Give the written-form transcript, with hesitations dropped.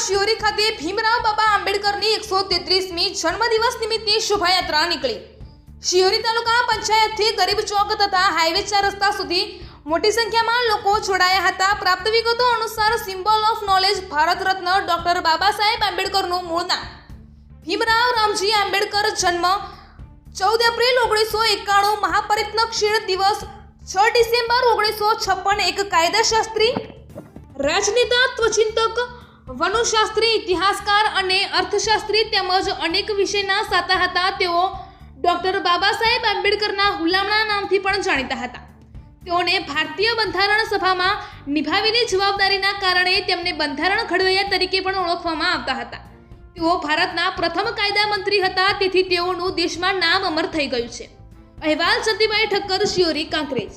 શિહોરી ખાતે ભીમરાવ બાબા આંબેડકરની 133મી જન્મદિવસ નિમિત્તે શોભાયાત્રા નીકળી। શિહોરી તાલુકા પંચાયતથી ગરીબ ચોક તથા હાઈવે 4 રસ્તા સુધી મોટી સંખ્યામાં લોકો જોડાયા હતા। પ્રાપ્ત વિગતો અનુસાર symbol of knowledge Bharat Ratna doctor Baba Saheb આંબેડકરનું મૂળ નામ ભીમરાવ રામજી આંબેડકર, જન્મ 14 એપ્રિલ 1991, મહાપરિતનક્ષીણ દિવસ 6 ડિસેમ્બર 1956, એક કાયદાશાસ્ત્રી, રાજનેતા, તત્વચિંતક, વનોશાસ્ત્રી, ઇતિહાસકાર અને અર્થશાસ્ત્રી તેમજ અનેક વિષયના સાતા હતા। તેઓ ડોક્ટર બાબા સાહેબ આંબેડકરના હુલામણા નામથી પણ જાણીતા હતા। તેઓને ભારતીય બંધારણ સભામાં નિભાવેલી જવાબદારીના કારણે તેમને બંધારણ ઘડવૈયા તરીકે પણ ઓળખવામાં આવતા હતા। તેઓ ભારતના પ્રથમ કાયદા મંત્રી હતા, તેથી તેઓનું દેશમાં નામ અમર થઈ ગયું છે। અહેવાલ જતીભાઈ ઠક્કર, શિહોરી, કાંકરેજ।